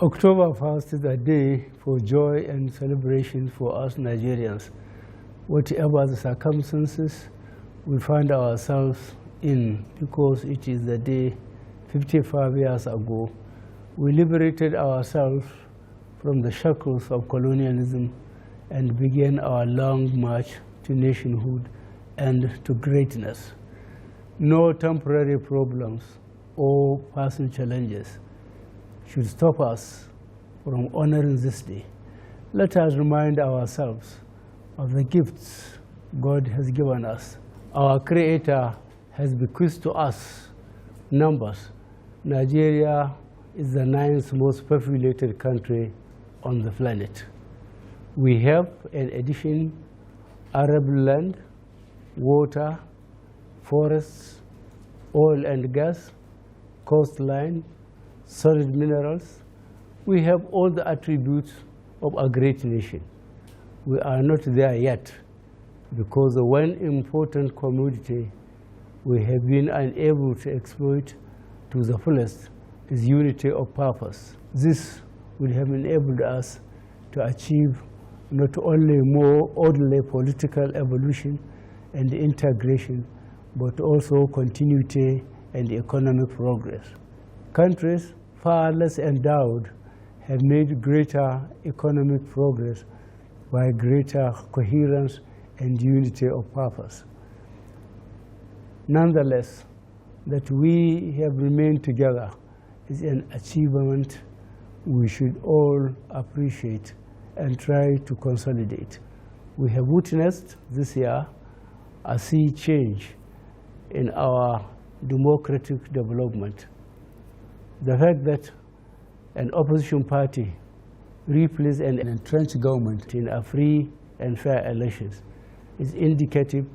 October 1st is a day for joy and celebration for us Nigerians. Whatever the circumstances we find ourselves in, because it is the day 55 years ago we liberated ourselves from the shackles of colonialism and began our long march to nationhood and to greatness. No temporary problems or personal challenges should stop us from honoring this day. Let us remind ourselves of the gifts God has given us. Our Creator has bequeathed to us numbers. Nigeria is the 9th most populated country on the planet. We have, in addition, arable land, water, forests, oil and gas, coastline, solid minerals. We have all the attributes of a great nation. We are not there yet because the one important commodity we have been unable to exploit to the fullest is unity of purpose. This would have enabled us to achieve not only more orderly political evolution and integration, but also continuity and economic progress. Countries far less endowed have made greater economic progress by greater coherence and unity of purpose. Nonetheless, that we have remained together is an achievement we should all appreciate and try to consolidate. We have witnessed this year a sea change in our democratic development. The fact that an opposition party replaced an entrenched government in a free and fair elections is indicative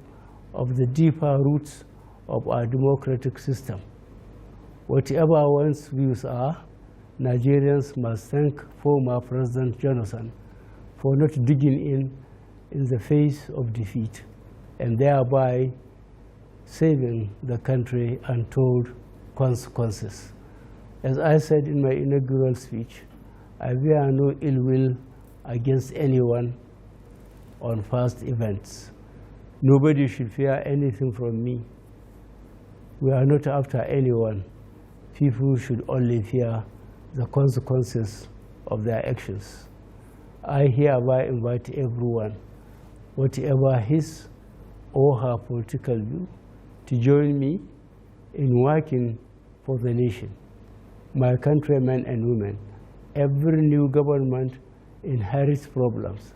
of the deeper roots of our democratic system. Whatever one's views are, Nigerians must thank former President Jonathan for not digging in the face of defeat and thereby saving the country untold consequences. As I said in my inaugural speech, I bear no ill will against anyone on past events. Nobody should fear anything from me. We are not after anyone. People should only fear the consequences of their actions. I hereby invite everyone, whatever his or her political view, to join me in working for the nation. My countrymen and women, every new government inherits problems.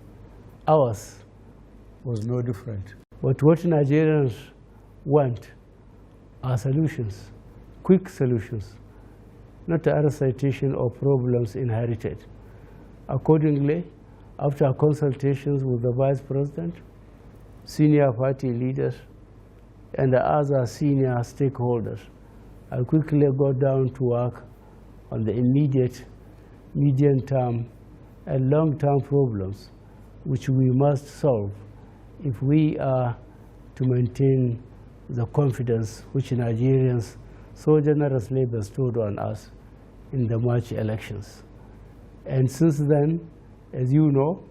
Ours was no different. But what Nigerians want are solutions, quick solutions, not a recitation of problems inherited. Accordingly, after consultations with the Vice President, senior party leaders, and the other senior stakeholders, I quickly got down to work on the immediate, medium-term, and long-term problems which we must solve if we are to maintain the confidence which Nigerians so generously bestowed on us in the March elections. And since then, as you know,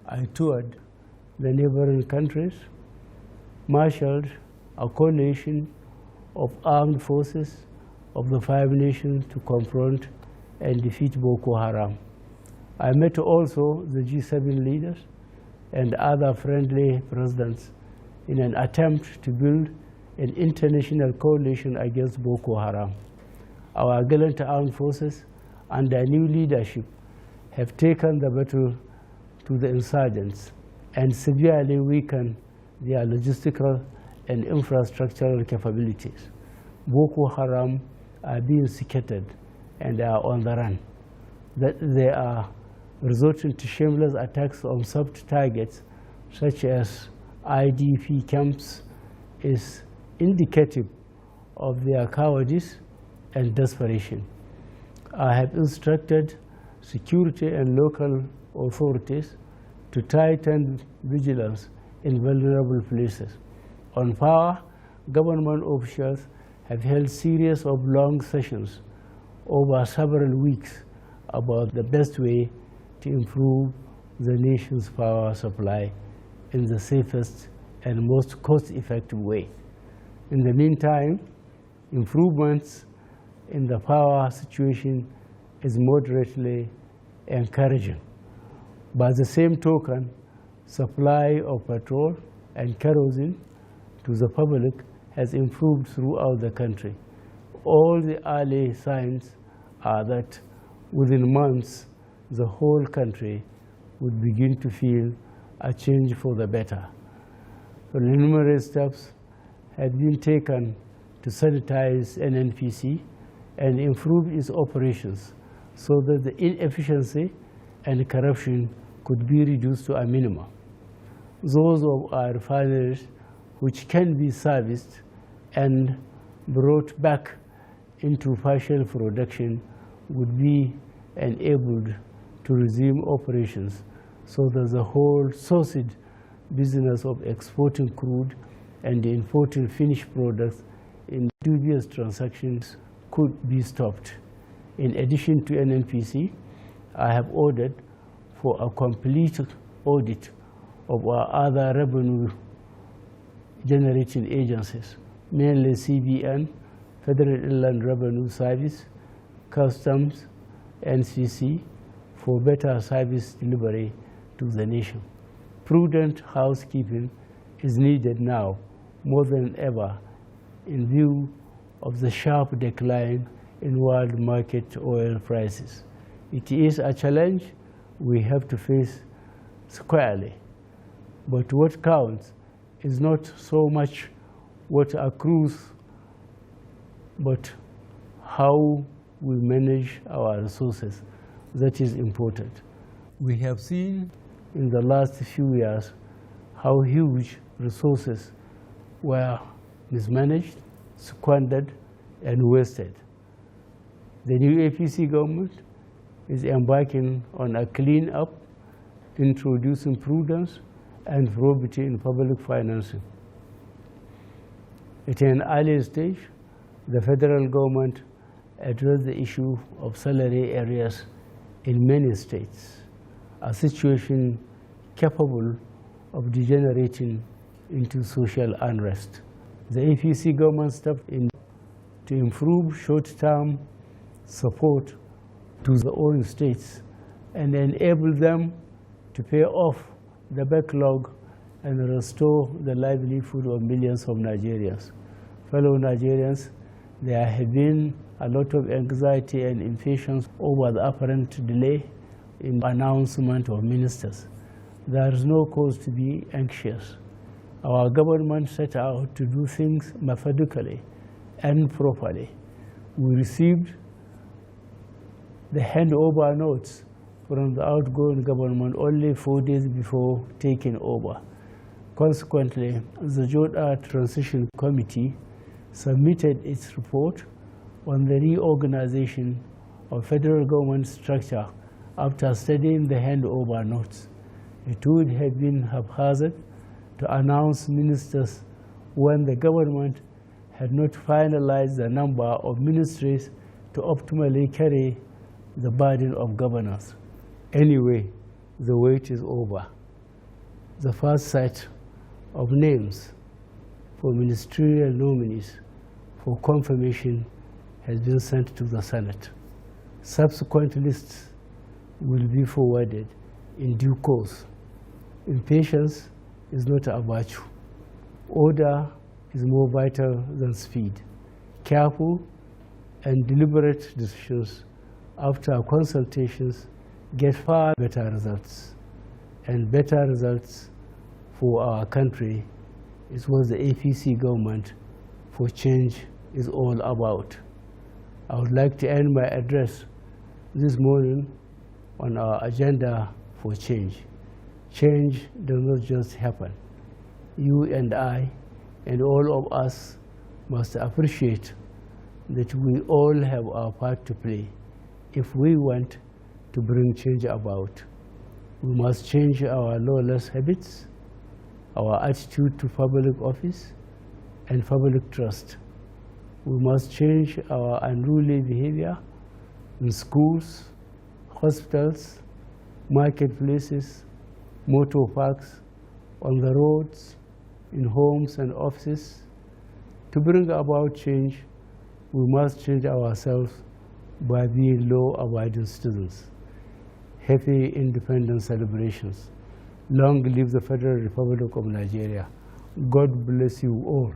I toured the neighboring countries, marshaled a coalition of armed forces of the 5 nations to confront and defeat Boko Haram. I met also the G7 leaders and other friendly presidents in an attempt to build an international coalition against Boko Haram. Our gallant armed forces, under new leadership, have taken the battle to the insurgents and severely weakened their logistical and infrastructural capabilities. Boko Haram are being scattered and are on the run. That they are resorting to shameless attacks on soft targets such as IDP camps is indicative of their cowardice and desperation. I have instructed security and local authorities to tighten vigilance in vulnerable places. On power, government officials have held series of long sessions over several weeks about the best way to improve the nation's power supply in the safest and most cost-effective way. In the meantime, improvements in the power situation is moderately encouraging. By the same token, supply of petrol and kerosene to the public has improved throughout the country. All the early signs are that within months, the whole country would begin to feel a change for the better. Numerous steps have been taken to sanitize NNPC and improve its operations so that the inefficiency and corruption could be reduced to a minimum. Those of our refineries which can be serviced and brought back into partial production would be enabled to resume operations so that the whole sausage business of exporting crude and importing finished products in dubious transactions could be stopped. In addition to NNPC, I have ordered for a complete audit of our other revenue-generating agencies, mainly CBN, Federal Inland Revenue Service, Customs, NCC, for better service delivery to the nation. Prudent housekeeping is needed now more than ever in view of the sharp decline in world market oil prices. It is a challenge we have to face squarely. But what counts is not so much what accrues, but how we manage our resources. That is important. We have seen in the last few years how huge resources were mismanaged, squandered, and wasted. The new APC government is embarking on a clean-up, introducing prudence and probity in public financing. At an early stage, the federal government addressed the issue of salary arrears in many states, a situation capable of degenerating into social unrest. The APC government stepped in to improve short-term support to the oil states and enable them to pay off the backlog and restore the livelihood of millions of Nigerians. Fellow Nigerians, there have been a lot of anxiety and impatience over the apparent delay in announcement of ministers. There is no cause to be anxious. Our government set out to do things methodically and properly. We received the handover notes from the outgoing government only 4 days before taking over. Consequently, the Joda Transition Committee submitted its report on the reorganization of federal government structure after studying the handover notes. It would have been haphazard to announce ministers when the government had not finalized the number of ministries to optimally carry the burden of governance. Anyway, the wait is over. The first set of names for ministerial nominees for confirmation has been sent to the Senate. Subsequent lists will be forwarded in due course. Impatience is not a virtue. Order is more vital than speed. Careful and deliberate decisions after consultations get far better results. And better results for our country is what the APC government for change is all about. I would like to end my address this morning on our agenda for change. Change does not just happen. You and I and all of us must appreciate that we all have our part to play if we want to bring change about. We must change our lawless habits, our attitude to public office, and public trust. We must change our unruly behavior in schools, hospitals, marketplaces, motor parks, on the roads, in homes and offices. To bring about change, we must change ourselves by being law-abiding citizens. Happy independence celebrations. Long live the Federal Republic of Nigeria. God bless you all.